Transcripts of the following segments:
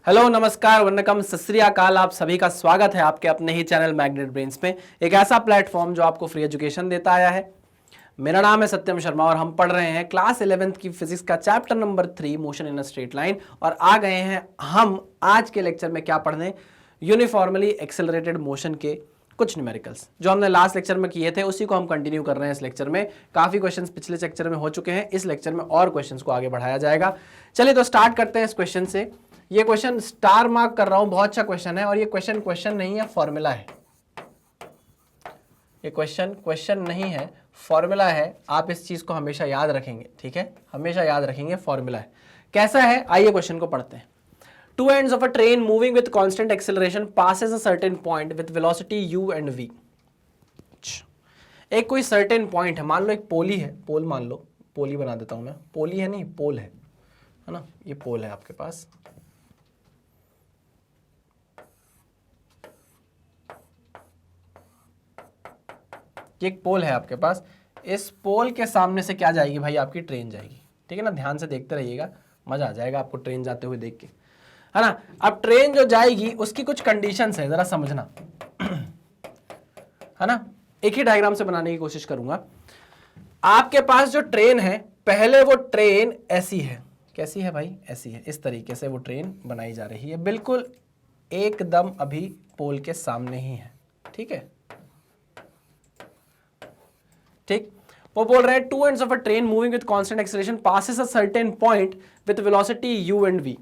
Hello, नमस्कार, वंदकम, सत श्री अकाल। आप सभी का स्वागत है आपके अपने ही चैनल मैग्नेट ब्रेन्स पे, एक ऐसा प्लेटफॉर्म जो आपको फ्री एजुकेशन देता आया है। मेरा नाम है सत्यम शर्मा और हम पढ़ रहे हैं क्लास 11th की फिजिक्स का chapter number 3 motion in a straight line. और आ गए हैं हम आज के लेक्चर में क्या पढ़ने, यूनिफॉर्मली एक्सेलरेटेड मोशन के कुछ न्यूमेरिकल्स जो हमने लास्ट लेक्चर में किए थे उसी को हम कंटिन्यू कर रहे हैं इस लेक्चर में। काफी क्वेश्चंस पिछले लेक्चर में हो चुके हैं, इस लेक्चर में और क्वेश्चंस को आगे बढ़ाया जाएगा। चलिए तो स्टार्ट करते हैं इस क्वेश्चन से। ये क्वेश्चन स्टार मार्क कर रहा हूं, बहुत अच्छा क्वेश्चन है। और ये क्वेश्चन नहीं है, फॉर्मूला है। ये क्वेश्चन नहीं है, फॉर्मूला है। आप इस चीज को हमेशा याद रखेंगे, ठीक है, हमेशा याद रखेंगे, फॉर्मूला है। कैसा है, आइए क्वेश्चन को पढ़ते हैं। Two ends of a train moving with constant acceleration passes a certain point with velocity u and v। एक कोई certain point है, मान लो एक पोली है, पोल मान लो, पोली बना देता हूं मैं, पोली है नहीं, पोल है ना, ये पोल है आपके पास। ये एक पोल है आपके पास। इस पोल के सामने से क्या जाएगी भाई, आपकी ट्रेन जाएगी, ठीक है ना। ध्यान से देखते रहिएगा, मजा आ जाएगा आपको ट्रेन जाते हुए देख के, है ना। अब ट्रेन जो जाएगी उसकी कुछ कंडीशंस है, जरा समझना, है ना। एक ही डायग्राम से बनाने की कोशिश करूंगा। आपके पास जो ट्रेन है, पहले वो ट्रेन ऐसी है, कैसी है भाई, ऐसी है, इस तरीके से वो ट्रेन बनाई जा रही है, बिल्कुल एकदम अभी पोल के सामने ही है, ठीक है, ठीक। वो बोल रहे हैं two ends of a train moving with constant acceleration passes a certain point with velocity u and v।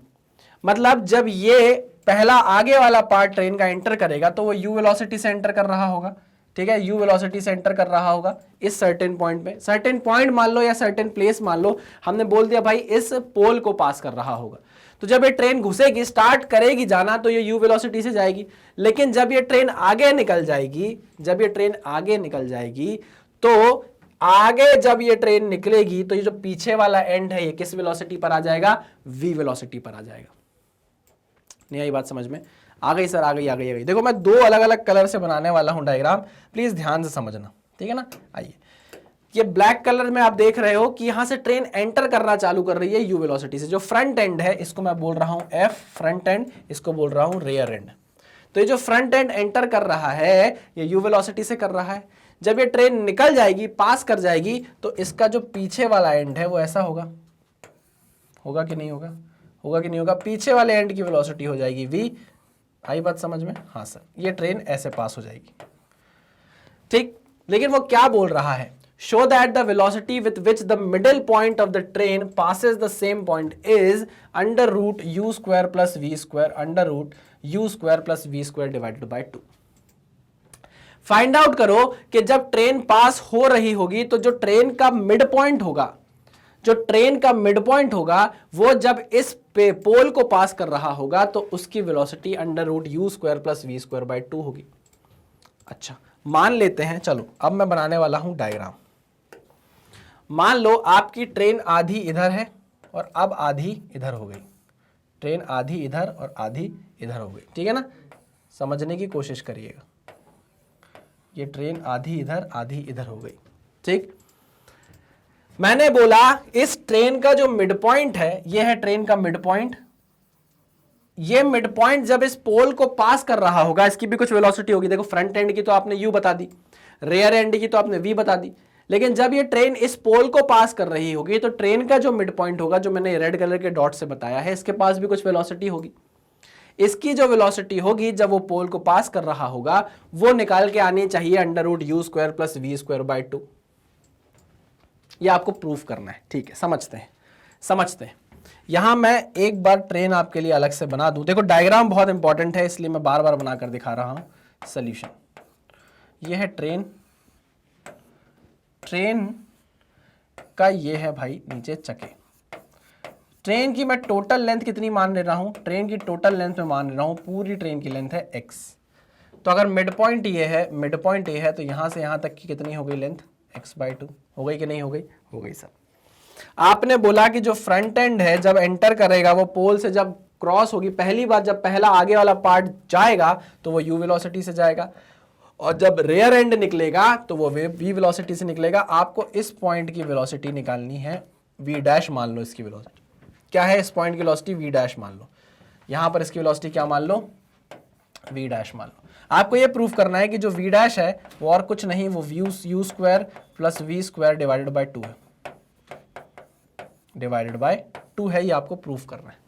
मतलब जब ये पहला आगे वाला पार्ट ट्रेन का एंटर करेगा तो वो u वेलोसिटी से एंटर कर रहा होगा, ठीक है, u वेलोसिटी से एंटर कर रहा होगा इस सर्टेन पॉइंट पे। सर्टेन पॉइंट मान लो या सर्टेन प्लेस मान लो, हमने बोल दिया भाई इस पोल को पास कर रहा होगा। तो जब ये ट्रेन घुसेगी, स्टार्ट करेगी जाना, तो ये u वेलोसिटी से जाएगी। लेकिन जब ये ट्रेन आगे निकल जाएगी, जब ये ट्रेन आगे निकल जाएगी, तो आगे जब ये ट्रेन निकलेगी तो ये जो पीछे वाला एंड है ये किस वेलोसिटी पर आ जाएगा, v वेलोसिटी पर आ जाएगा। नहीं आई बात समझ में? आ गई सर, आ गई, आ गई, आ गई। देखो मैं दो अलग अलग कलर से बनाने वाला हूं डायग्राम, प्लीज ध्यान से समझना, ठीक है ना। आइए, ये ब्लैक कलर में आप देख रहे हो कि यहां से ट्रेन एंटर करना चालू कर रही है u वेलोसिटी से। जो फ्रंट एंड है इसको मैं बोल रहा हूं f फ्रंट एंड, इसको बोल रहा हूं रेयर एंड। तो ये जो फ्रंट एंड एंटर कर रहा है ये u वेलोसिटी से कर रहा है। जब ये ट्रेन निकल जाएगी, पास कर जाएगी, तो इसका जो पीछे वाला एंड है वो ऐसा होगा, होगा कि नहीं होगा, होगा कि नहीं होगा। पीछे वाले एंड की वेलोसिटी हो जाएगी v। आई बात समझ में? हाँ सर, ये ट्रेन ऐसे पास हो जाएगी, ठीक। लेकिन वो क्या बोल रहा है, show that the velocity with which the middle point of the train passes the same point is under root u square plus v square, under root u square plus v square divided by 2। Find out करो कि जब train पास हो रही होगी तो जो train का mid point होगा, जो ट्रेन का मिड पॉइंट होगा, वो जब इस पोल को पास कर रहा होगा तो उसकी velocity under root u square plus v square by 2 होगी। अच्छा, मान लेते हैं, चलो अब मैं बनाने वाला हूं डायग्राम। मान लो आपकी ट्रेन आधी इधर है और अब आधी इधर हो गई। ट्रेन आधी इधर और आधी इधर हो गई, ठीक है ना। समझने की कोशिश करिएगा। ये ट्रेन आधी इधर आधी इधर हो गई, ठीक। मैंने बोला इस ट्रेन का जो मिड पॉइंट है, ये है ट्रेन का मिड पॉइंट। ये मिड पॉइंट जब इस पोल को पास कर रहा होगा, इसकी भी कुछ वेलोसिटी होगी। देखो फ्रंट एंड की तो आपने u बता दी, रेयर एंड की तो आपने v बता दी। लेकिन जब ये ट्रेन इस पोल को पास कर रही होगी तो ट्रेन का जो मिड पॉइंट होगा, जो मैंने रेड कलर के डॉट से बताया है, इसके पास भी कुछ वेलोसिटी होगी। इसकी जो वेलोसिटी होगी जब वो पोल को पास कर रहा होगा, वो निकाल के आनी चाहिए under root u square plus v square by 2। ये आपको प्रूफ करना है, ठीक है। समझते हैं, समझते हैं। यहां मैं एक बार ट्रेन आपके लिए अलग से बना दूं। देखो डायग्राम बहुत इंपॉर्टेंट है, इसलिए मैं बार बार बनाकर दिखा रहा हूं सॉल्यूशन। ये है ट्रेन, ट्रेन का ये है भाई नीचे चके। ट्रेन की मैं टोटल लेंथ कितनी मान ले रहा हूं, ट्रेन की टोटल लेंथ में मान ले रहा हूं, पूरी ट्रेन की लेंथ है x। तो अगर मिड पॉइंट ये है, मिड पॉइंट ये है, तो यहां से यहां तक की कितनी हो गई लेंथ, x बाई 2। हो गई कि नहीं हो गई? हो गई सर। आपने बोला कि जो फ्रंट एंड है जब एंटर करेगा, वो पोल से जब क्रॉस होगी, पहली बार जब पहला आगे वाला पार्ट जाएगा तो वो u वेलोसिटी से जाएगा, और जब रेयर एंड निकलेगा तो वो v वेलोसिटी से निकलेगा। आपको इस पॉइंट की वेलोसिटी निकालनी है, v डैश मान लो। इसकी वेलोसिटी क्या है, इस पॉइंट की वेलोसिटी v डैश मान लो। यहां पर इसकी वेलोसिटी क्या मान लो, v डैश मान लो। आपको ये प्रूफ करना है कि जो v डैश है वो और कुछ नहीं, वो u square plus v square divided by 2 है, डिवाइडेड बाय 2 है, ये आपको प्रूफ करना है।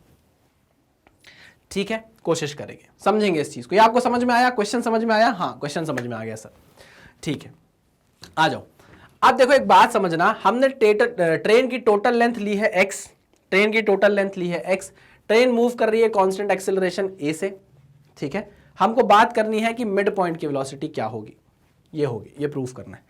ठीक है, कोशिश करेंगे, समझेंगे इस चीज को। ये आपको समझ में आया, क्वेश्चन समझ में आया? हाँ, क्वेश्चन समझ में आ गया सर। ठीक है, आ जाओ। अब देखो एक बात समझना, हमने ट्रेन की टोटल लेंथ ली है x, ट्रेन की टोटल लेंथ ली है x, ट्रेन मूव कर रही है कांस्टेंट एक्सेलरेशन a से। ठीक है, हमको बात करनी है कि मिड पॉइंट की वेलोसिटी क्या होगी, ये होगी, ये प्रूफ करना है।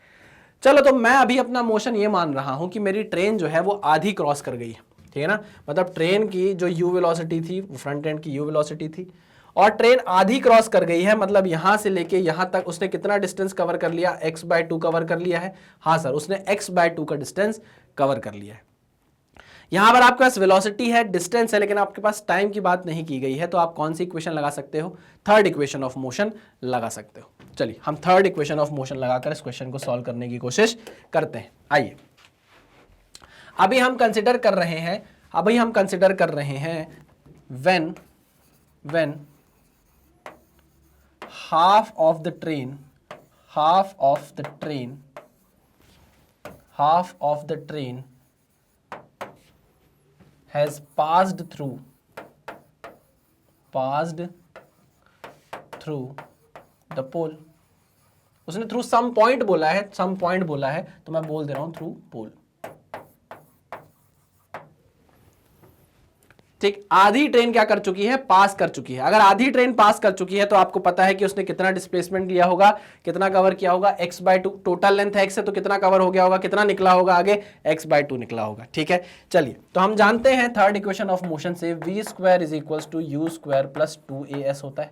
चलो, तो मैं अभी अपना मोशन ये मान रहा हूं कि मेरी ट्रेन जो है वो आधी क्रॉस कर गई है, ठीक है ना। मतलब ट्रेन की जो u वेलोसिटी थी वो फ्रंट एंड की u वेलोसिटी थी, और ट्रेन आधी क्रॉस कर गई है, मतलब यहां से लेके यहां तक उसने कितना डिस्टेंस कवर कर लिया, x/2 कवर कर लिया है। हाँ सर, उसने x/2 का डिस्टेंस कवर कर लिया है। यहां पर आपके पास वेलोसिटी है, डिस्टेंस है, लेकिन आपके पास टाइम की बात नहीं की गई है, तो आप कौन सी इक्वेशन लगा सकते हो, थर्ड इक्वेशन ऑफ मोशन लगा सकते हो। चलिए हम थर्ड इक्वेशन ऑफ मोशन लगाकर इस क्वेश्चन को सॉल्व करने की कोशिश करते हैं। आइए, अभी हम कंसिडर कर रहे हैं when half of the train has passed through the pole। उसने थ्रू सम पॉइंट बोला है, तो मैं बोल दे रहा हूं थ्रू पोल। ठीक, आधी ट्रेन क्या कर चुकी है, पास कर चुकी है। अगर आधी ट्रेन पास कर चुकी है तो आपको पता है कि उसने कितना डिस्प्लेसमेंट लिया होगा, कितना कवर किया होगा, x/2। टोटल लेंथ x है तो कितना कवर हो गया होगा, कितना निकला होगा आगे, x/2 निकला होगा। ठीक है, चलिए, तो हम जानते हैं थर्ड इक्वेशन ऑफ मोशन से v square is equals to u square plus 2as होता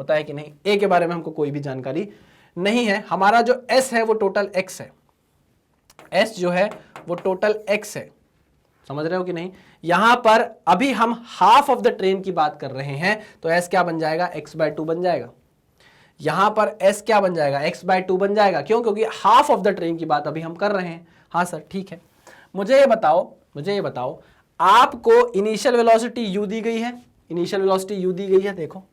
है कि नहीं। a के बारे में हमको कोई भी जानकारी नहीं है। हमारा जो s है वो टोटल x है, s जो है वो टोटल x है, समझ रहे हो कि नहीं। यहां पर अभी हम हाफ ऑफ द ट्रेन की बात कर रहे हैं, तो s क्या बन जाएगा, x/2 बन जाएगा। यहां पर s क्या बन जाएगा, x/2 बन जाएगा। क्यों? क्योंकि हाफ ऑफ द ट्रेन की बात अभी हम कर रहे हैं। हाँ सर, ठीक है। मुझे ये बताओ आपको इनिशियल वेलोसिटी u दी गई है, देखो,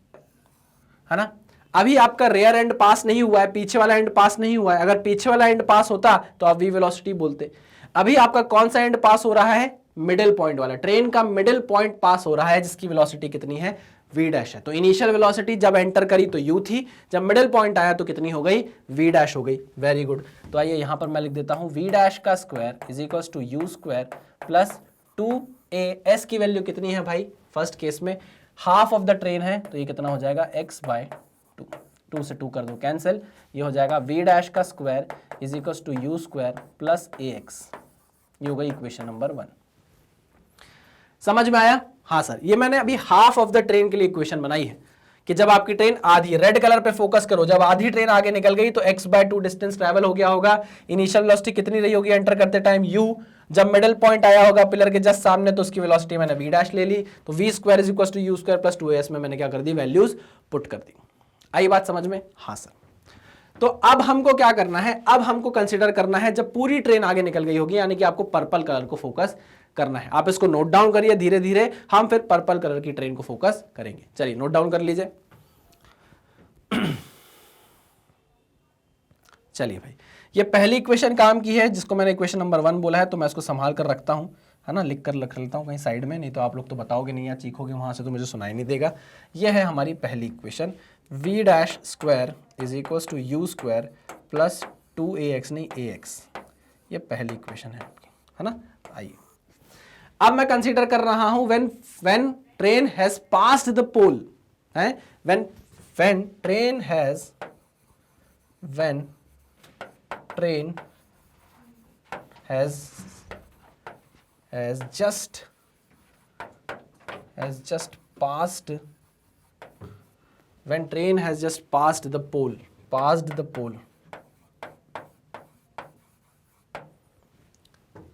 है ना। अभी आपका रेयर एंड पास नहीं हुआ है, पीछे वाला एंड पास नहीं हुआ है। अगर पीछे वाला एंड पास होता तो आप v वेलोसिटी बोलते। अभी आपका कौन सा एंड पास हो रहा है, मिडिल पॉइंट वाला। ट्रेन का मिडिल पॉइंट पास हो रहा है जिसकी वेलोसिटी कितनी है, v डैश है। तो इनिशियल वेलोसिटी जब एंटर करी तो u थी, जब मिडिल पॉइंट आया तो कितनी हो गई, v डैश हो गई। Very good. तो आइए यहां पर मैं लिख देता हूं v डैश का square is equals to u square plus 2as की वैल्यू कितनी है भाई, फर्स्ट केस में हाफ ऑफ द ट्रेन है, तो ये कितना हो जाएगा, x/2। 2 से 2 कर दो कैंसिल, ये हो जाएगा v डैश का square is equals to u square plus ax। ये हो गई इक्वेशन नंबर 1। समझ में आया? हाँ सर, ये मैंने अभी हाफ ऑफ द ट्रेन के लिए इक्वेशन बनाई है कि जब आपकी ट्रेन आधी, रेड कलर पे फोकस करो, जब आधी ट्रेन आगे निकल गई तो x/2 डिस्टेंस ट्रैवल हो गया होगा। इनिशियल वेलोसिटी कितनी रही होगी एंटर करते टाइम, u। जब मिडिल पॉइंट आया होगा पिलर के जस्ट सामने तो उसकी वेलोसिटी मैंने v डैश ले ली। तो v square is equal to u square plus 2as में मैंने क्या कर दी, वैल्यूज पुट कर दी। आई बात समझ में? हाँ सर। तो अब हमको क्या करना है, अब हमको कंसीडर करना है जब पूरी ट्रेन आगे निकल गई होगी, यानी कि आपको पर्पल कलर को फोकस करना है। आप इसको नोट डाउन करिए, धीरे धीरे हम फिर पर्पल कलर की ट्रेन को फोकस करेंगे। चलिए नोट डाउन कर लीजिए। चलिए भाई, ये पहली इक्वेशन काम की है जिसको मैंने इक्वेशन नंबर 1 बोला है, तो मैं इसको संभाल कर रखता हूं, है ना, लिख कर रख लेता हूं कहीं साइड में, नहीं तो आप लोग तो बताओगे नहीं या चीखोगे वहां से तो मुझे सुनाई नहीं देगा। यह है हमारी पहली equation, v dash square is equal to u square plus 2ax, नहीं ax। ये पहली इक्वेशन है ना। आइए अब मैं कंसीडर कर रहा हूं when train has passed the pole, है, when train has just passed, when train has just passed the pole,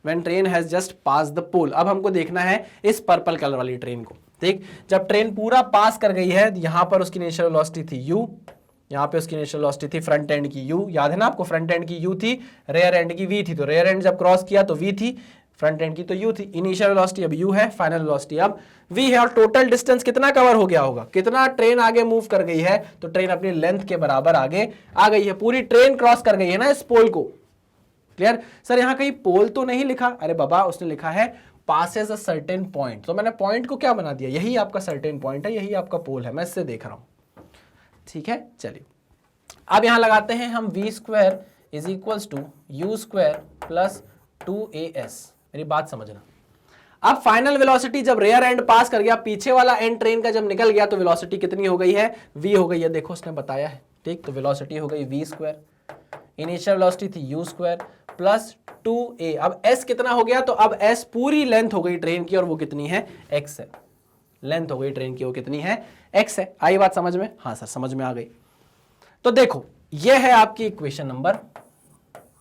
when train has just passed the pole। अब हमको देखना है इस पर्पल कलर वाली ट्रेन को। ठीक, जब ट्रेन पूरा पास कर गई है, यहां पर उसकी इनिशियल वेलोसिटी थी u, यहाँ पे उसकी इनिशियल वेलोसिटी थी फ्रंट एंड की u, याद है ना आपको, फ्रंट एंड की u थी, रेयर एंड की v थी। तो रेयर एंड जब क्रॉस किया तो v थी, फ्रंट एंड की तो u थी, इनिशियल वेलोसिटी अब u है, फाइनल वेलोसिटी अब v है, और टोटल डिस्टेंस कितना कवर हो गया होगा, कितना ट्रेन आगे मूव कर गई है, तो ट्रेन अपनी लेंथ के बराबर आगे आ गई है, पूरी ट्रेन क्रॉस कर गई है ना इस पोल को। क्लियर सर, यहां कहीं पोल तो नहीं लिखा, अरे बाबा उसने लिखा है पासेस अ सर्टेन पॉइंट, तो मैंने पॉइंट को क्या बना दिया, यही आपका सर्टेन पॉइंट है, यही आपका पोल है, मैं इससे देख रहा हूं। ठीक है, चलिए अब यहां लगाते हैं हम v square is equals to u square plus 2as। मेरी बात समझना, अब फाइनल वेलोसिटी जब रेयर एंड पास कर गया, पीछे वाला एंड ट्रेन का जब निकल गया, तो वेलोसिटी कितनी हो गई है, v हो गई है, देखो उसने बताया है। ठीक, तो वेलोसिटी हो गई v स्क्वायर, इनिशियल वेलोसिटी थी u स्क्वायर प्लस 2a। अब s कितना हो गया, तो अब s पूरी लेंथ हो गई ट्रेन की, और वो कितनी है, x है, लेंथ हो गई ट्रेन की, वो कितनी है, x है। आई बात समझ में, हाँ सर समझ में आ गई। तो देखो ये है आपकी इक्वेशन नंबर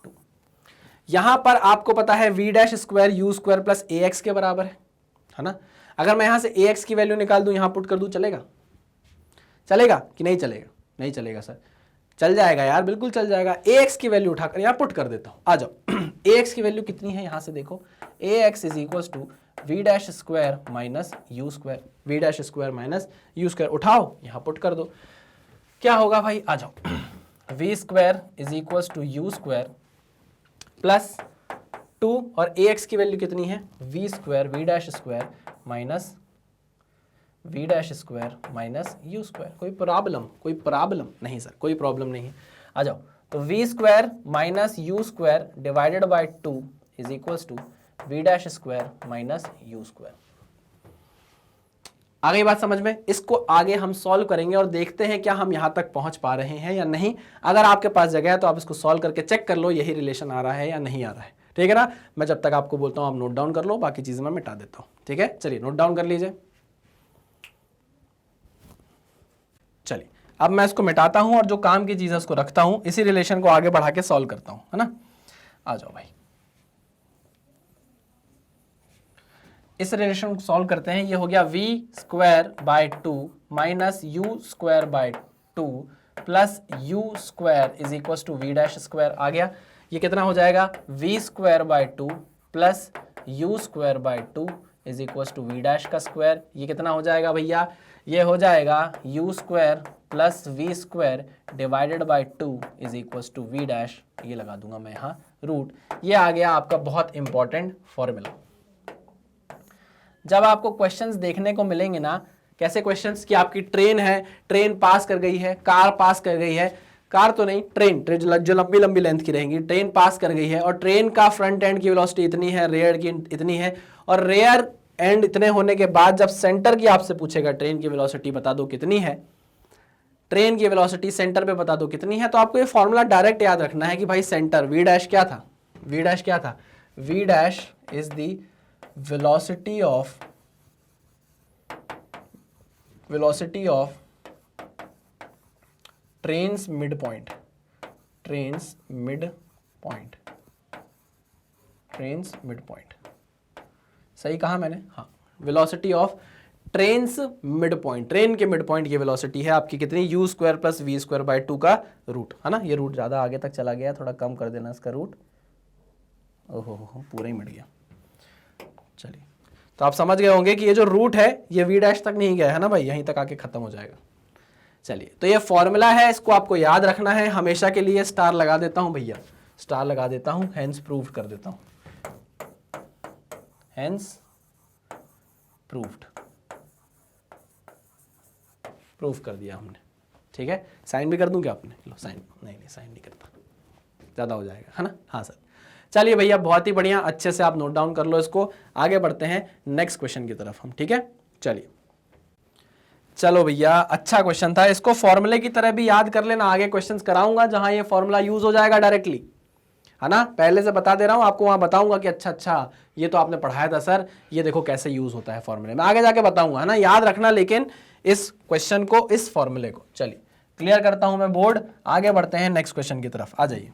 2। यहां पर आपको पता है v dash square you square plus ax के बराबर है ना। अगर मैं यहां से ax की वैल्यू निकाल दूं, यहां पुट कर दूं, चलेगा, चलेगा कि नहीं चलेगा, नहीं चलेगा सर, चल जाएगा यार, बिल्कुल चल जाएगा। ax की वैल्यू उठाकर यहां पुट कर देता हूं, आ जाओ। ax की वैल्यू कितनी है, यहां से देखो, ax is equal to v dash square minus u square, v dash square minus u square, उठाओ यहां पुट कर दो, क्या होगा भाई, आ जाओ। v square is equal to u square plus 2, और ax की वैल्यू कितनी है, v square v dash square minus v dash square minus u square. कोई प्रॉब्लम नहीं सर, कोई प्रॉब्लम नहीं है, आ जाओ। तो v square minus u square divided by 2 is equal to v dash square minus u square. आ गई बात समझ में। इसको आगे हम सॉल्व करेंगे और देखते हैं क्या हम यहां तक पहुंच पा रहे हैं या नहीं। अगर आपके पास जगह है तो आप इसको सॉल्व करके चेक कर लो यही रिलेशन आ रहा है या नहीं आ रहा है, ठीक है ना। मैं जब तक आपको बोलता हूं आप नोट डाउन कर लो, बाकी चीजें मैं मिटा देता हूं, ठीक है। चलिए नोट डाउन कर लीजिए। चलिए अब मैं इसको मिटाता हूं और जो काम की चीज है उसको रखता हूं, इसी रिलेशन को आगे बढ़ा के सॉल्व करता हूं, है ना। आ जाओ भाई, इस रिलेशन को सॉल्व करते हैं। ये हो गया v square by 2 minus u square by 2 plus u square is equal to v dash square आ गया। ये कितना हो जाएगा, v square by 2 plus u square by 2 is equal to v dash का स्क्वायर। ये कितना हो जाएगा भैया, ये हो जाएगा u square plus v square divided by 2 is equal to v dash, ये लगा दूंगा मैं यहाँ रूट। ये आ गया आपका बहुत इंपॉर्टेंट फॉर्मूला। जब आपको क्वेश्चंस देखने को मिलेंगे ना, कैसे क्वेश्चंस, कि आपकी ट्रेन है, ट्रेन पास कर गई है, कार पास कर गई है, कार तो नहीं, ट्रेन जो लंबी लंबी लेंथ की रहेंगी, ट्रेन पास कर गई है और ट्रेन का फ्रंट एंड की वेलोसिटी इतनी है, रेयर की इतनी है, और रेयर एंड इतने होने के बाद जब सेंटर की आपसे पूछेगा ट्रेन की वेलोसिटी बता दो कितनी है, ट्रेन की वेलोसिटी सेंटर पे बता दो कितनी है, तो आपको ये फॉर्मूला डायरेक्ट याद रखना है कि भाई सेंटर v डैश क्या था, v डैश क्या था, v dash is the velocity of train's midpoint, सही कहा मैंने, हाँ। Velocity of train's mid point, train के मिड पॉइंट की वेलोसिटी है आपकी कितनी, u square plus v square by 2 का रूट, है ना। ये रूट ज्यादा आगे तक चला गया, थोड़ा कम कर देना इसका रूट। ओहो पूरा ही मिट गया। चलिए तो आप समझ गए होंगे कि ये जो रूट है ये v डैश तक नहीं गया है ना भाई, यहीं तक आके खत्म हो जाएगा। चलिए तो ये फॉर्मूला है, इसको आपको याद रखना है हमेशा के लिए। स्टार लगा देता हूं भैया, स्टार लगा देता हूं, हेंस प्रूव्ड कर देता हूं, हेंस प्रूव्ड, प्रूफ कर दिया हमने, ठीक है। साइन भी कर दूं क्या आपने, लो साइन, नहीं साइन नहीं करता, ज्यादा हो जाएगा, है ना। हाँ सर, चलिए भैया बहुत ही बढ़िया, अच्छे से आप नोट डाउन कर लो इसको। आगे बढ़ते हैं नेक्स्ट क्वेश्चन की तरफ हम, ठीक है। चलिए चलो भैया, अच्छा क्वेश्चन था, इसको फॉर्मूले की तरह भी याद कर लेना। आगे क्वेश्चंस कराऊंगा जहां ये फॉर्मूला यूज हो जाएगा डायरेक्टली, है ना। पहले से बता दे रहा हूं आपको, वहां बताऊंगा कि अच्छा ये तो आपने पढ़ाया था सर, ये देखो कैसे यूज होता है फॉर्मूले में, आगे जाके बताऊंगा, है ना। याद रखना लेकिन इस क्वेश्चन को, इस फॉर्मूले को। चलिए क्लियर करता हूं मैं बोर्ड, आगे बढ़ते हैं नेक्स्ट क्वेश्चन की तरफ। आ जाइए,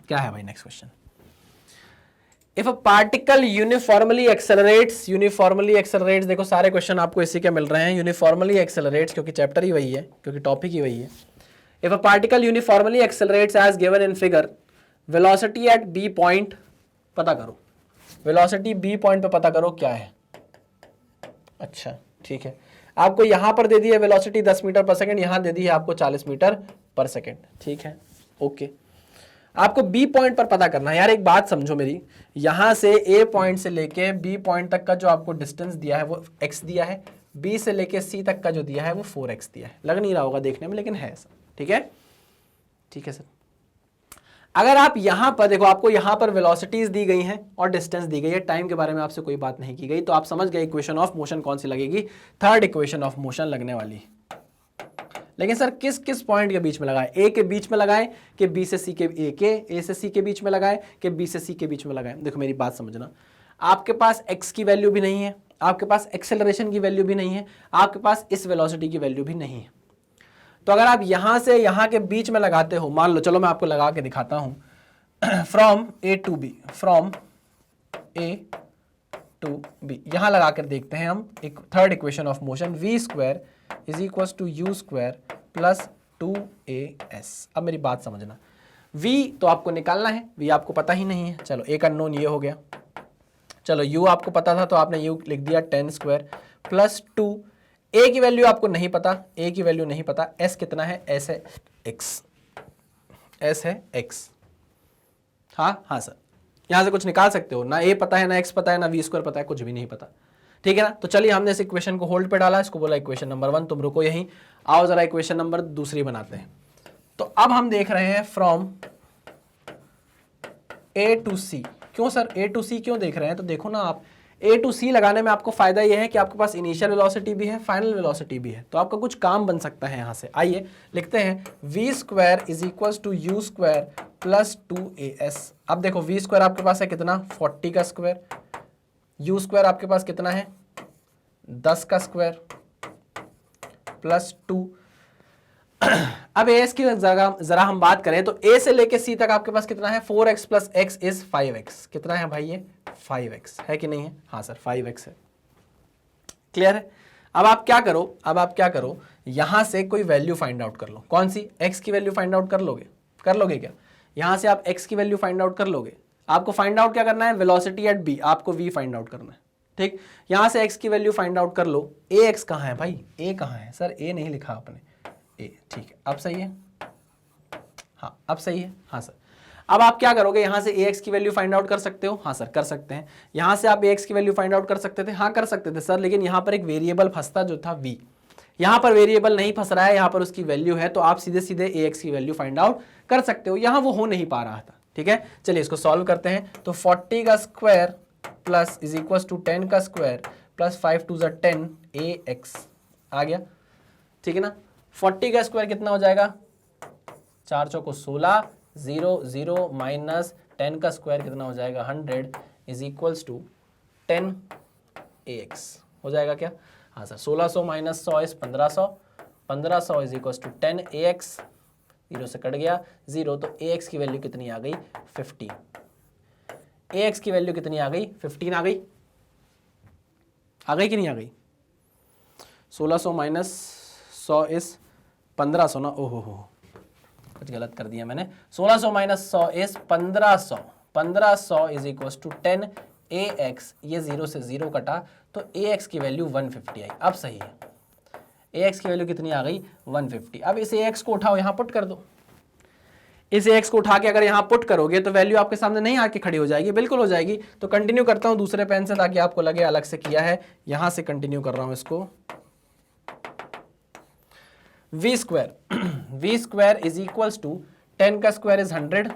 क्या है भाई next question. If a particle uniformly accelerates, देखो सारे क्वेश्चन आपको इसी के मिल रहे हैं, यूनिफॉर्मली एक्सेलरेट्स, क्योंकि चैप्टर ही वही है, क्योंकि टॉपिक ही वही है। If a particle uniformly accelerates as given in figure, velocity at B point पता करो। वेलोसिटी बी पॉइंट पे पता करो क्या है। अच्छा ठीक है, आपको यहां पर दे दी है वेलोसिटी 10 मीटर पर सेकंड, यहां दे दी है आपको 40 मीटर पर सेकंड। ठीक है ओके, आपको बी पॉइंट पर पता करना है। यार एक बात समझो मेरी, यहां से ए पॉइंट से लेके बी पॉइंट तक का जो आपको डिस्टेंस दिया है वो x दिया है, बी से लेके सी तक का जो दिया है वो 4x दिया है। लग नहीं रहा होगा देखने में, लेकिन है ऐसा। ठीक है, ठीक है सर। अगर आप यहां पर देखो, आपको यहां पर वेलोसिटीज दी गई हैं और डिस्टेंस दी गई है, टाइम के बारे में आपसे कोई बात नहीं की गई, तो आप समझ गए इक्वेशन ऑफ मोशन कौन सी लगेगी, थर्ड इक्वेशन ऑफ मोशन लगने वाली। लेकिन सर किस किस पॉइंट के बीच में लगाए, ए के बीच में लगाए कि बी से सी के, ए से सी के बीच में लगाए कि बी से सी के बीच में लगाए। देखो मेरी बात समझना, आपके पास x की वैल्यू भी नहीं है, आपके पास एक्सेलरेशन की वैल्यू भी नहीं है, आपके पास इस वेलोसिटी की वैल्यू भी नहीं है। तो अगर आप यहां से यहां के बीच में लगाते हो, मान लो, चलो मैं आपको लगा के दिखाता हूं, from A to B, from A to B, यहां लगाकर देखते हैं हम एक third equation of motion, v square is equal to u square plus 2as। अब मेरी बात समझना, v तो आपको निकालना है, v आपको पता ही नहीं है, चलो एक अननोन ये हो गया। चलो u आपको पता था तो आपने u लिख दिया 10 स्क्वायर प्लस 2, a की वैल्यू आपको नहीं पता, a की वैल्यू नहीं पता, s कितना है, s है x, s है x। हाँ सर, यहां से कुछ निकाल सकते हो ना, a पता है ना x पता है ना v स्क्वायर पता है, कुछ भी नहीं पता। ठीक है ना, तो चलिए हमने इस इक्वेशन को होल्ड पे डाला, इसको बोला इक्वेशन नंबर 1, तुम रुको यहीं, आओ जरा इक्वेशन नंबर दूसरी बनाते हैं। तो अब हम देख रहे हैं फ्रॉम ए टू सी। क्यों सर ए टू सी क्यों देख रहे हैं, तो देखो ना आप, ए टू सी लगाने में आपको फायदा यह है कि आपके पास इनिशियल वेलोसिटी भी है, फाइनल वेलोसिटी भी है, तो आपका कुछ काम बन सकता है यहां से। आइए लिखते हैं v square is equal to u square plus 2as। अब देखो वी स्क्वायर आपके पास है कितना, 40 का स्क्वायर, यू स्क्वायर आपके पास कितना है, 10 का स्क्वायर प्लस 2। अब एस की जरा हम बात करें तो ए से लेके सी तक आपके पास कितना है, 4x plus x is 5x। कितना है भाई ये, 5x है कि नहीं है, हाँ सर 5x है। क्लियर है। अब आप क्या करो, अब आप क्या करो, यहां से कोई वैल्यू फाइंड आउट कर लो। कौन सी, x की वैल्यू फाइंड आउट कर लोगे क्या, यहां से आप x की वैल्यू फाइंड आउट कर लोगे। आपको फाइंड आउट क्या करना है, वेलोसिटी एट b, आपको v फाइंड आउट करना है। ठीक, यहां से x की वैल्यू फाइंड आउट कर लो। ax कहां है भाई, a कहां है सर, a नहीं लिखा आपने, a। ठीक है, अब सही है, हाँ अब सही है, हाँ सर। अब आप क्या करोगे, यहां से ax की वैल्यू फाइंड आउट कर सकते हो, हाँ सर कर सकते हैं। यहां से आप ax की वैल्यू फाइंड आउट कर सकते थे, हाँ कर सकते थे सर, लेकिन यहां पर एक वेरिएबल फंसता जो था v, यहां पर वेरिएबल नहीं फंस रहा है, यहां पर उसकी वैल्यू है, तो आप सीधे सीधे ax की वैल्यू फाइंड आउट कर सकते हो। यहां वो हो नहीं पा रहा था। ठीक है, चलिए इसको सॉल्व करते हैं। तो 40 का square plus is equal to 10 का स्क्वायर प्लस 5 टू 10 ax आ गया। ठीक है ना, 40 का स्क्वायर कितना हो जाएगा, 4 चौको 16, 0 0 माइनस 10 का स्क्वायर कितना हो जाएगा, 100 इज इक्वल्स टू 10 ax हो जाएगा क्या, हाँ sir. 1600 minus 100 is 1500, 1500 is equals to 10 ax, 0 से कट गया 0, तो ax की वैल्यू कितनी आ गई, 15। ax की वैल्यू कितनी आ गई, 15 आ गई, कि नहीं आ गई। 1600 माइनस 100 इज 1500 ना, ओहो हो कुछ गलत कर दिया मैंने। 1600 minus 100 is 1500, 1500 is equal to 10 ax, ये 0 से 0 कटा, तो ax की वैल्यू 150 आई। अब सही है, ax की वैल्यू कितनी आ गई, 150। अब इस ax को उठाओ, यहाँ पुट कर दो। इस ax को उठा के अगर यहाँ पुट करोगे तो वैल्यू आपके सामने नहीं आके खड़ी हो जाएगी, बिल्कुल हो जाएगी। तो कंटिन्यू करता हूँ दूसरे पेन से, ताकि आपको लगे अलग से किया है। यहां से कंटिन्यू कर रहा हूं इसको। V square is equals to 10 का स्क्वायर इज 100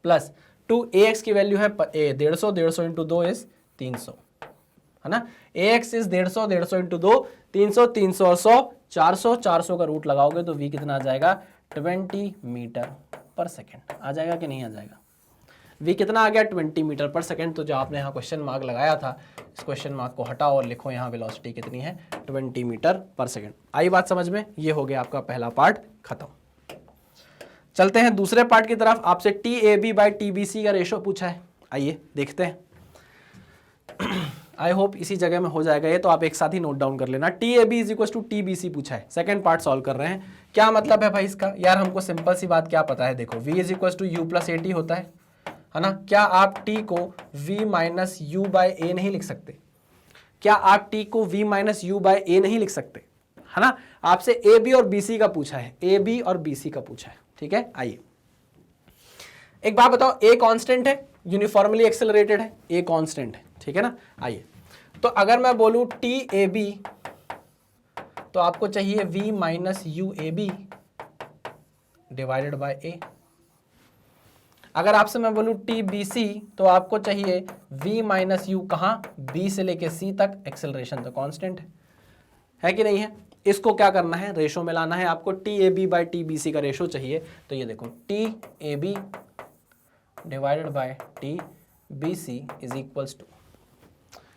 प्लस 2 ax की वैल्यू है 150, 150 इंटू 2 इज 300, है ना। ax इज 150, 150 इंटू 2 300, 300 और 100 400, 400 का रूट लगाओगे तो v कितना आ जाएगा, 20 मीटर पर सेकेंड आ जाएगा कि नहीं आ जाएगा। v कितना आ गया, 20 मीटर पर सेकेंड। तो जो आपने यहाँ क्वेश्चन मार्क लगाया था, इस क्वेश्चन मार्क को हटाओ और लिखो यहाँ वेलोसिटी कितनी है, 20 मीटर पर सेकेंड। आई बात समझ में, ये हो गया आपका पहला पार्ट खत्म। चलते हैं दूसरे पार्ट की तरफ। आपसे TAB बाई TBC का रेशो पूछा है, आइए देखते हैं। आई होप इसी जगह में हो जाएगा ये, तो आप एक साथ ही नोट डाउन कर लेना। TAB is equal to TBC पूछा है, सेकंड पार्ट सॉल्व कर रहे हैं। क्या मतलब है भाई इसका, यार हमको सिंपल सी बात क्या पता है, देखो v is equal to u plus AT होता है, है ना। क्या आप t को v माइनस यू बाय ए नहीं लिख सकते? क्या आप t को v माइनस यू बाय ए नहीं लिख सकते, है ना। आपसे ए बी और बी सी का पूछा है, ए बी और बी सी का पूछा है, ठीक है। आइए एक बात बताओ, ए कांस्टेंट है, यूनिफॉर्मली एक्सेलरेटेड है, ए कांस्टेंट है, ठीक है ना। आइए तो अगर मैं बोलूं टी ए बी तो आपको चाहिए v minus u a B divided by a. अगर आपसे मैं बोलूं टी बी सी तो आपको चाहिए v माइनस यू, कहाँ, b से लेके c तक, एक्सेलरेशन तो कांस्टेंट है कि नहीं है। इसको क्या करना है, रेशो में लाना है आपको, T A B by T B C का रेशो चाहिए। तो ये देखो T A B divided by T B C is equals to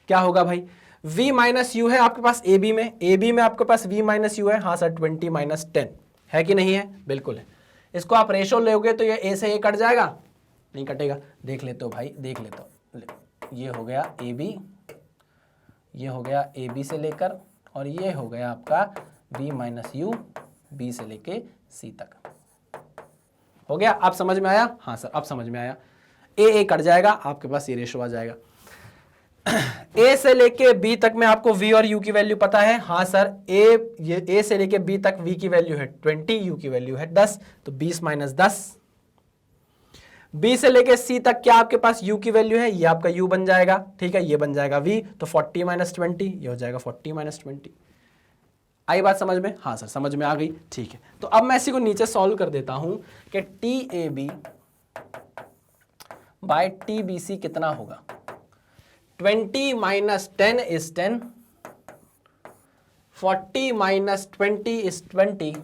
क्या होगा भाई, v माइनस यू है आपके पास ए बी में आपके पास v माइनस यू है, हाँ सर 20 माइनस 10 है कि नहीं है, बिल्कुल है। इसको आप रेशो लोगे तो ये a से a कट जाएगा, नहीं कटेगा, देख लेते हो भाई, देख लेते हो। ये हो गया ए बी, ये हो गया ए बी से लेकर, और ये हो गया आपका v माइनस यू बी से लेके c तक। हो गया, आप समझ में आया? हाँ सर अब समझ में आया। ए कट जाएगा, आपके पास ये रेशो आ जाएगा। ए से लेके बी तक में आपको v और u की वैल्यू पता है, हाँ सर। ए से लेके बी तक v की वैल्यू है 20, u की वैल्यू है 10, तो 20 माइनस 10। b से लेके c तक क्या आपके पास u की वैल्यू है, ये आपका u बन जाएगा, ठीक है, ये बन जाएगा v, तो 40 माइनस 20, ये हो जाएगा 40 माइनस 20। आई बात समझ में? हाँ सर समझ में आ गई, ठीक है। तो अब मैं इसी को नीचे सॉल्व कर देता हूं कि T A B by T B C कितना होगा। 20 minus 10 is 10, 40 minus 20 is 20,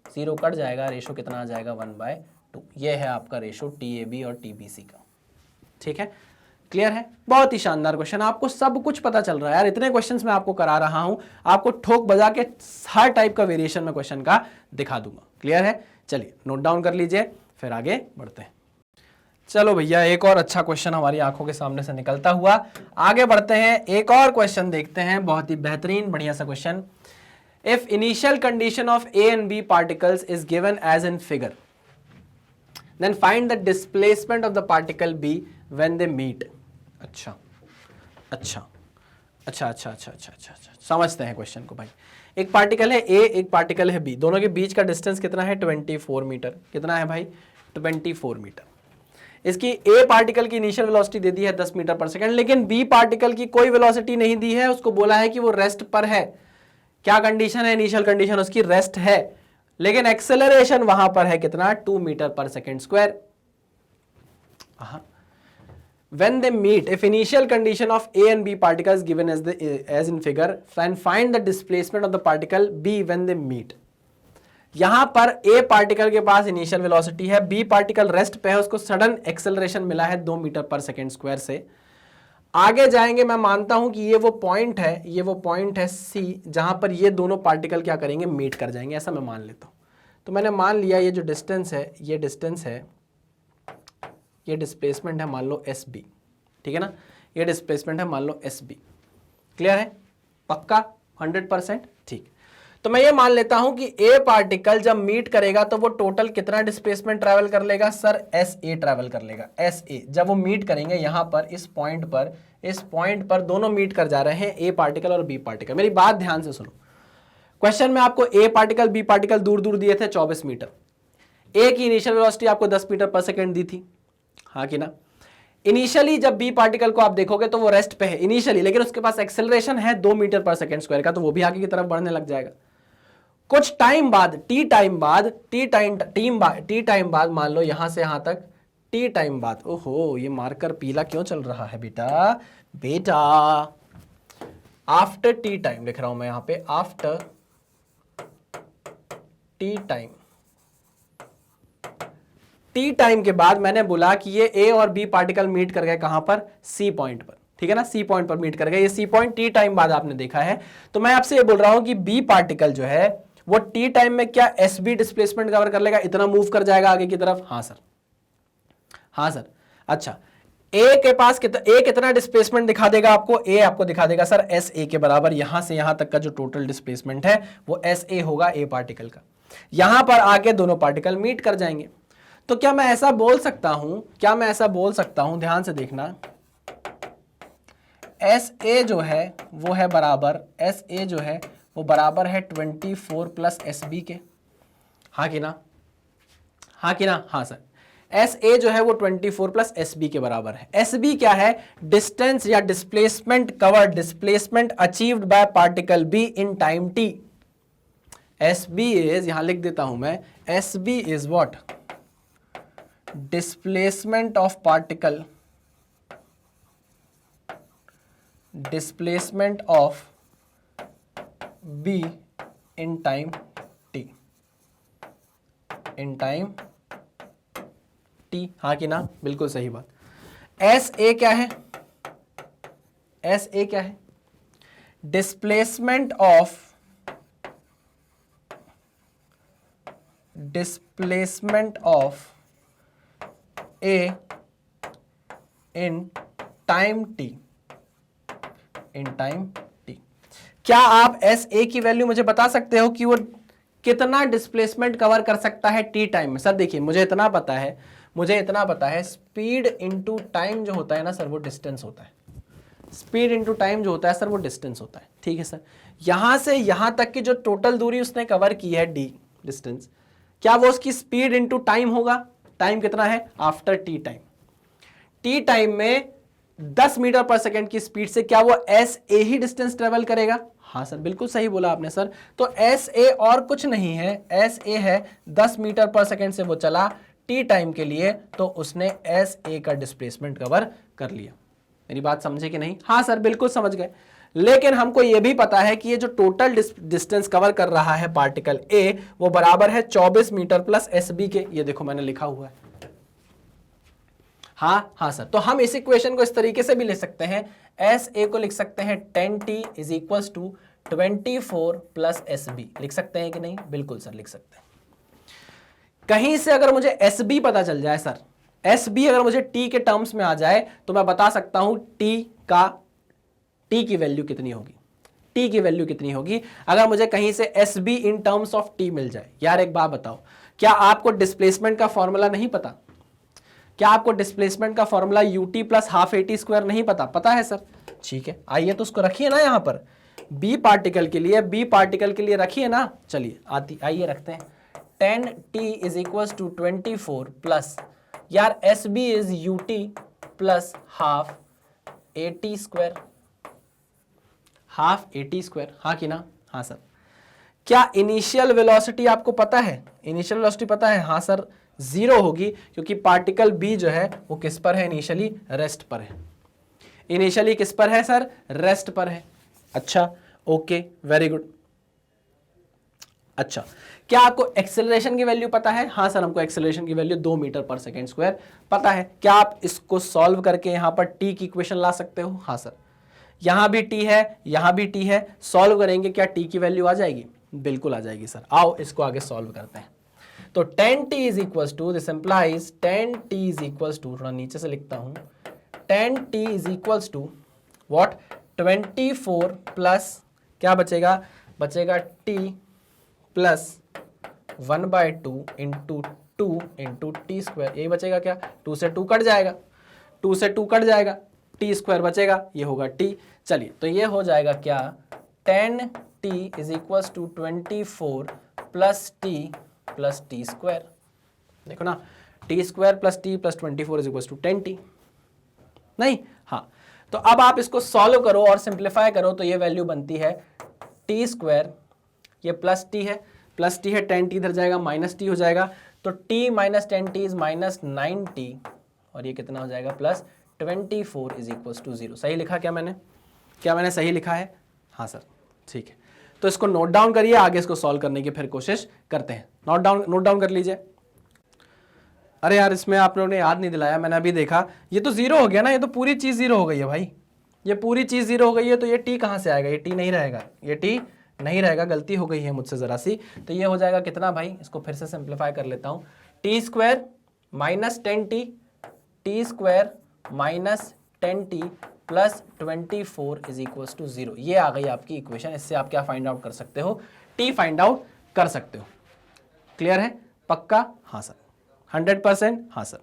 zero cut जाएगा, रेशो कितना आ जाएगा 1/2। ये है आपका रेशो टी ए बी और टी बी सी का, ठीक है। क्लियर है? बहुत ही शानदार क्वेश्चन, आपको सब कुछ पता चल रहा है यार, इतने क्वेश्चंस मैं आपको करा रहा हूं, आपको ठोक बजा के हर टाइप का वेरिएशन में क्वेश्चन का दिखा दूंगा। क्लियर है? चलिए नोट डाउन कर लीजिए, फिर आगे बढ़ते हैं। चलो भैया एक और अच्छा क्वेश्चन हमारी आंखों के सामने से निकलता हुआ आगे बढ़ते हैं, एक और क्वेश्चन देखते हैं, बहुत ही बेहतरीन बढ़िया सा question. If initial condition of A and B particles is given as in figure, then find the displacement of the particle B when they meet. अच्छा अच्छा अच्छा अच्छा अच्छा अच्छा अच्छा अच्छा, समझते हैं क्वेश्चन को भाई। एक पार्टिकल है ए, एक पार्टिकल है बी, दोनों के बीच का डिस्टेंस कितना है 24 मीटर। कितना है भाई 24 मीटर। इसकी ए पार्टिकल की इनिशियल वेलोसिटी दे दी है 10 मीटर पर सेकंड, लेकिन बी पार्टिकल की कोई वेलोसिटी नहीं दी है, उसको बोला है कि वो रेस्ट पर है। क्या कंडीशन है, इनिशियल कंडीशन उसकी रेस्ट है, लेकिन एक्सेलरेशन वहां पर है कितना 2 मीटर पर second square. When they meet, if initial condition of A and B particles given as in figure, and find the displacement of the particle B when they meet. यहां पर A particle के पास initial velocity है, B particle rest पे है, उसको sudden acceleration मिला है 2 metre पर सेकेंड स्क्वायर से। आगे जाएंगे, मैं मानता हूं कि ये वो पॉइंट है, ये वो पॉइंट है C, जहां पर ये दोनों पार्टिकल क्या करेंगे, मीट कर जाएंगे, ऐसा मैं मान लेता हूं। तो मैंने मान लिया ये जो डिस्टेंस है, ये डिस्टेंस है, ये डिस्प्लेसमेंट है मान लो एस बी, ठीक है ना, ये डिस्प्लेसमेंट है मान लो एस बी। क्लियर है? पक्का 100%? ठीक। तो मैं ये मान लेता हूं कि ए पार्टिकल जब मीट करेगा तो वो टोटल कितना डिस्प्लेसमेंट ट्रैवल कर लेगा सर, एस ए ट्रैवल कर लेगा। एस ए जब वो मीट करेंगे यहां पर इस पॉइंट पर दोनों मीट कर जा रहे हैं, ए पार्टिकल और बी पार्टिकल। मेरी बात ध्यान से सुनो, क्वेश्चन में आपको ए पार्टिकल बी पार्टिकल दूर दूर दिए थे 24 मीटर, ए की इनिशियल वेलोसिटी आपको 10 मीटर पर सेकेंड दी थी, हाँ कि ना। इनिशियली जब बी पार्टिकल को आप देखोगे तो वो रेस्ट पे है इनिशियली, लेकिन उसके पास एक्सेलरेशन है 2 मीटर पर सेकेंड स्क्वायर का, तो वो भी आगे की तरफ बढ़ने लग जाएगा। कुछ टाइम बाद टी टाइम बाद मान लो यहां से यहां तक टी टाइम बाद, ओहो ये मार्कर पीला क्यों चल रहा है बेटा आफ्टर टी टाइम लिख रहा हूं मैं यहां पे, after T time. T time के बाद मैंने बोला कि ये ए और बी पार्टिकल मीट कर गए कहां पर, सी पॉइंट पर, ठीक है ना, सी पॉइंट पर मीट कर गए। ये सी पॉइंट टी टाइम बाद आपने देखा है, तो मैं आपसे ये बोल रहा हूं कि बी पार्टिकल जो है वो टी टाइम में क्या एस बी डिस्प्लेसमेंट कवर कर लेगा, इतना मूव कर जाएगा आगे की तरफ। हाँ सर, हाँ सर। अच्छा, ए के पास कितना डिस्प्लेसमेंट दिखा देगा आपको, ए आपको दिखा देगा सर एस ए के बराबर, यहां से यहां तक का जो टोटल डिस्प्लेसमेंट है वो एस ए होगा ए पार्टिकल का। यहां पर आके दोनों पार्टिकल मीट कर जाएंगे। तो क्या मैं ऐसा बोल सकता हूं, ध्यान से देखना, एस ए जो है वो है बराबर, एस ए जो है वो बराबर है 24 प्लस एस बी के, हाँ कि ना, हाँ कि ना, हाँ सर। एस ए जो है वो 24 प्लस एस बी के बराबर है। एस बी क्या है? डिस्टेंस या displacement cover, displacement achieved by particle B in time T. S B is, यहां लिख देता हूं मैं, S B is what? Displacement of particle, displacement of B in time T, in time T, हाँ कि ना, बिल्कुल सही बात। एस ए क्या है? एस ए क्या है? Displacement of, displacement of A in time T, in time T. क्या आप एस ए की वैल्यू मुझे बता सकते हो कि वो कितना डिस्प्लेसमेंट कवर कर सकता है टी टाइम में? सर देखिए, मुझे इतना पता है, स्पीड इनटू टाइम जो होता है ना सर, वो डिस्टेंस होता है। स्पीड इनटू टाइम जो होता है सर, वो डिस्टेंस होता है, ठीक है सर। यहां से यहां तक की जो टोटल दूरी उसने कवर की है, डी डिस्टेंस, क्या वो उसकी स्पीड इनटू टाइम होगा? टाइम कितना है after T time? T time में 10 मीटर पर सेकेंड की स्पीड से क्या वो S A he distance travel करेगा? हाँ सर, बिल्कुल सही बोला आपने सर। तो एस ए और कुछ नहीं है, एस ए है 10 मीटर पर सेकेंड से वो चला टी टाइम के लिए, तो उसने एस ए का डिस्प्लेसमेंट कवर कर लिया। मेरी बात समझे कि नहीं? हाँ सर, बिल्कुल समझ गए। लेकिन हमको यह भी पता है कि ये जो टोटल डिस्टेंस कवर कर रहा है पार्टिकल ए, वो बराबर है 24 मीटर प्लस एस बी के। ये देखो मैंने लिखा हुआ है। हाँ सर, तो हम इस इक्वेशन को इस तरीके से भी लिख सकते हैं, एस ए को लिख सकते हैं 10t is equal to 24 plus S B. लिख सकते हैं कि नहीं? बिल्कुल सर, लिख सकते हैं। कहीं से अगर मुझे एस बी पता चल जाए सर, एस बी अगर मुझे टी के टर्म्स में आ जाए, तो मैं बता सकता हूं टी की वैल्यू कितनी होगी। टी की वैल्यू कितनी होगी अगर मुझे कहीं से s b in terms of t मिल जाए? यार एक बात बताओ, क्या आपको डिस्प्लेसमेंट का फॉर्मूला नहीं पता? क्या आपको डिस्प्लेसमेंट का formula UT plus half a t square नहीं पता? पता है सर, ठीक है, आइए तो उसको रखिए ना यहां पर, बी पार्टिकल के लिए रखिए ना। चलिए आइए रखते हैं, 10t is equal to 24 plus, यार s B is u t plus half a t square, half a t square, हाँ कि ना? हाँ सर। क्या इनिशियल वेलोसिटी आपको पता है? इनिशियल वेलोसिटी पता है? हाँ सर, 0 होगी, क्योंकि पार्टिकल बी जो है वो किस पर है? इनिशियली रेस्ट पर है। इनिशियली किस पर है सर? रेस्ट पर है। अच्छा, ओके, वेरी गुड। अच्छा, क्या आपको एक्सेलरेशन की वैल्यू पता है? हाँ सर, हमको एक्सेलरेशन की वैल्यू 2 मीटर पर सेकेंड स्क्वायर पता है। क्या आप इसको सॉल्व करके यहां पर टी की इक्वेशन ला सकते हो? हाँ सर, यहां भी टी है, यहां भी टी है, सॉल्व करेंगे, क्या टी की वैल्यू आ जाएगी? बिल्कुल आ जाएगी सर। आओ इसको आगे सॉल्व करते हैं। तो 10t is equal to, this implies 10t is equal to, थोड़ा नीचे से लिखता हूं, 10t is equal to what? 24 plus क्या बचेगा? बचेगा t plus 1/2 into 2 into T square, यही बचेगा क्या? 2 से 2 कट जाएगा, 2 से 2 कट जाएगा, टी स्क्वायर बचेगा, ये होगा t। चलिए, तो ये हो जाएगा क्या? 10t is equal to 24 plus T square. देखो ना, T square plus T plus 24 is equal to 10t, नहीं? हाँ, तो अब आप इसको सॉल्व करो और सिंप्लीफाई करो, तो ये वैल्यू बनती है टी स्क्वायर, ये प्लस टी है, 10t इधर जाएगा, माइनस टी हो जाएगा, तो t minus 10t is minus 9t, और ये कितना हो जाएगा? Plus 24 is equal to 0। सही लिखा क्या मैंने? क्या मैंने सही लिखा है? हाँ सर, ठीक है। तो इसको नोट डाउन करिए, आगे इसको सॉल्व करने की फिर कोशिश करते हैं। नोट डाउन कर लीजिए। अरे यार, इसमें आप लोगों ने याद नहीं दिलाया, मैंने अभी देखा, ये तो 0 हो गया ना, ये तो पूरी चीज़ 0 हो गई है भाई, ये पूरी चीज़ 0 हो गई है, तो ये t कहाँ से आएगा? ये t नहीं रहेगा, ये t नहीं रहेगा, गलती हो गई है मुझसे ज़रा सी। तो ये हो जाएगा कितना भाई? इसको फिर से सिंप्लीफाई कर लेता हूँ, t square minus 10t, t square minus 10t plus 24 is equal to 0। ये आ गई आपकी इक्वेशन। इससे आप क्या फाइंड आउट कर सकते हो? टी फाइंड आउट कर सकते हो। क्लियर है? पक्का? हाँ सर, 100%? हाँ सर।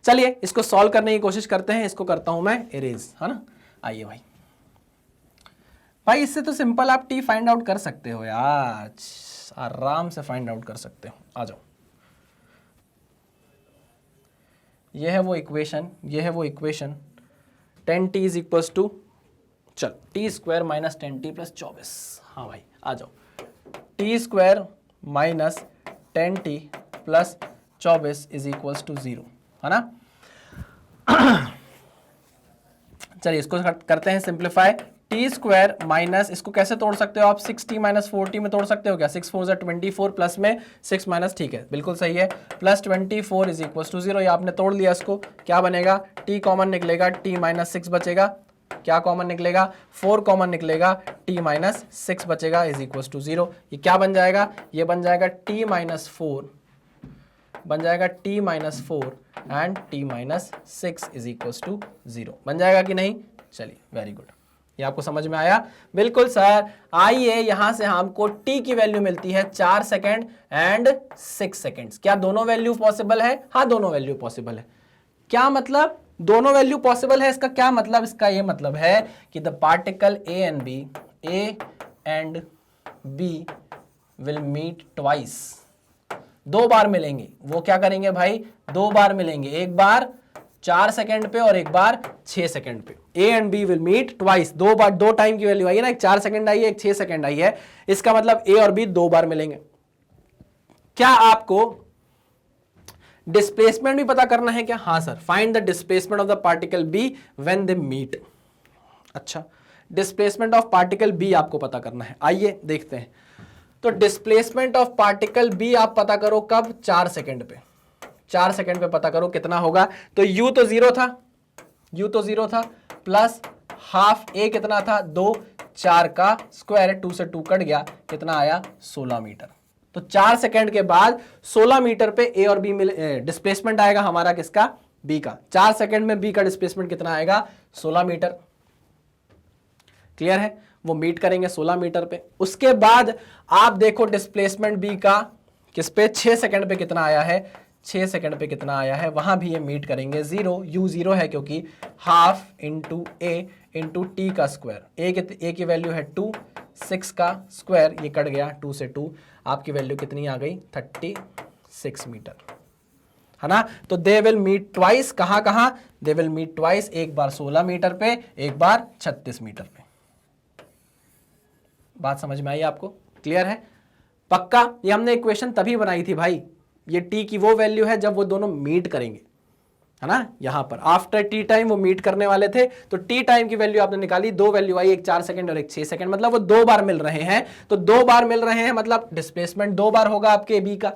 चलिए इसको सॉल्व करने की कोशिश करते हैं। इसको करता हूं मैं इरेज, है ना। आइए भाई, भाई इससे तो सिंपल आप टी फाइंड आउट कर सकते हो यार, आराम से फाइंड आउट कर सकते हो। आ जाओ, ये है वो इक्वेशन, ये है वो equation 10t is equals to, चल t square minus 10t plus 24। हाँ भाई आ जाओ, t square minus 10t plus 24 is equals to 0, है ना। चलिए इसको करते हैं सिंप्लीफाई। टी स्क्वायर माइनस, इसको कैसे तोड़ सकते हो आप, 6t माइनस 4t में तोड़ सकते हो क्या, 6 4 24 प्लस में 6 माइनस, ठीक है बिल्कुल सही है, प्लस 24 इज इक्वल टू 0। ये आपने तोड़ लिया, इसको क्या बनेगा, t कॉमन निकलेगा, t माइनस 6 बचेगा, क्या कॉमन निकलेगा, 4 कॉमन निकलेगा, t माइनस 6 बचेगा इज इक्वल टू 0। ये क्या बन जाएगा, ये बन जाएगा t माइनस 4, बन जाएगा t minus 4 and t minus 6 is equal to 0, बन जाएगा कि नहीं। चलिए वेरी गुड, ये आपको समझ में आया। बिल्कुल सर। आइए यहां से हमको t की वैल्यू मिलती है 4 सेकेंड एंड 6 सेकेंड्स। क्या दोनों वैल्यू पॉसिबल है, हाँ दोनों वैल्यू पॉसिबल है। क्या मतलब दोनों वैल्यू पॉसिबल है, इसका क्या मतलब, इसका ये मतलब है कि the particle a and b will meet twice, दो बार मिलेंगे। वो क्या करेंगे भाई, दो बार मिलेंगे, एक बार 4 सेकंड पे और एक बार 6 सेकंड पे। A and B will meet twice, दो बार, दो टाइम की वैल्यू आई है ना, एक 4 सेकंड आई है, एक 6 सेकंड आई है, इसका मतलब ए और बी दो बार मिलेंगे। क्या आपको डिस्प्लेसमेंट भी पता करना है क्या, हाँ sir. Find the displacement of the particle B when they meet. अच्छा, डिस्प्लेसमेंट ऑफ पार्टिकल बी आपको पता करना है, आइए देखते हैं। तो डिस्प्लेसमेंट ऑफ पार्टिकल बी आप पता करो कब, 4 सेकंड पे, 4 सेकंड पे पता करो कितना होगा। तो u तो 0 था, u तो 0 था, प्लस हाफ a कितना था 2, 4 का स्क्वायर, 2 से 2 कट गया, कितना आया 16 मीटर। तो 4 सेकंड के बाद 16 मीटर पे a और b डिस्प्लेसमेंट आएगा हमारा, किसका, b का। 4 सेकंड में b का डिस्प्लेसमेंट कितना आएगा, 16 मीटर। क्लियर है, वो मीट करेंगे 16 मीटर पे। उसके बाद आप देखो डिस्प्लेसमेंट b का किस पे, 6 सेकंड पे कितना आया है, 6 सेकंड पे कितना आया है, वहां भी ये मीट करेंगे 0, u 0 है क्योंकि half into a into T का स्क्वायर, a की वैल्यू है 2, 6 का स्क्वायर, ये कट गया 2 से 2, आपकी वैल्यू कितनी आ गई 36 मीटर, है ना। तो दे विल मीट ट्वाइस, कहां कहां, दे विल मीट ट्वाइस, एक बार 16 मीटर पे, एक बार 36 मीटर पे। बात समझ में आई आपको, क्लियर है, पक्का। ये हमने इक्वेशन तभी बनाई थी भाई, ये t की वो वैल्यू है जब वो दोनों मीट करेंगे, है ना। यहां पर आफ्टर टी टाइम वो मीट करने वाले थे, तो टी टाइम की वैल्यू आपने निकाली, दो वैल्यू आई, एक 4 सेकंड और एक 6 सेकंड, मतलब वो दो बार मिल रहे हैं। तो दो बार मिल रहे हैं मतलब डिस्प्लेसमेंट दो बार होगा आपके बी का।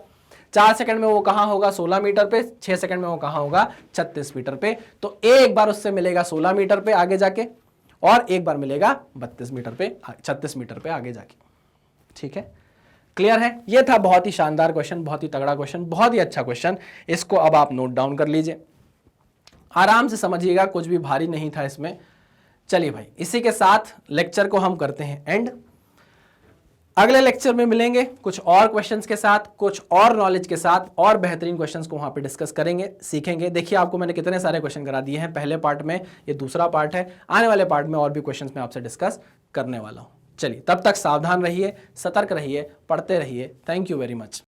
4 सेकंड में वो कहां होगा, 16 मीटर पे, 6 सेकंड में वो कहां होगा, 36 मीटर पे। तो एक बार उससे मिलेगा 16 मीटर पे आगे जाके, और एक बार मिलेगा 32 मीटर पे, 36 मीटर पे आगे जाके। ठीक है, क्लियर है। ये था बहुत ही शानदार क्वेश्चन, बहुत ही तगड़ा क्वेश्चन, बहुत ही अच्छा क्वेश्चन। इसको अब आप नोट डाउन कर लीजिए, आराम से समझिएगा, कुछ भी भारी नहीं था इसमें। चलिए भाई, इसी के साथ लेक्चर को हम करते हैं एंड। अगले लेक्चर में मिलेंगे कुछ और क्वेश्चंस के साथ, कुछ और नॉलेज के साथ, और बेहतरीन क्वेश्चंस को वहां पे डिस्कस करेंगे, सीखेंगे। देखिए आपको मैंने कितने सारे क्वेश्चन करा दिए हैं पहले पार्ट में, ये दूसरा पार्ट है। आने वाले पार्ट में और भी क्वेश्चंस मैं आपसे डिस्कस करने वाला हूं। चलिए तब तक सावधान रहिए, सतर्क रहिए, पढ़ते रहिए। Thank you very much.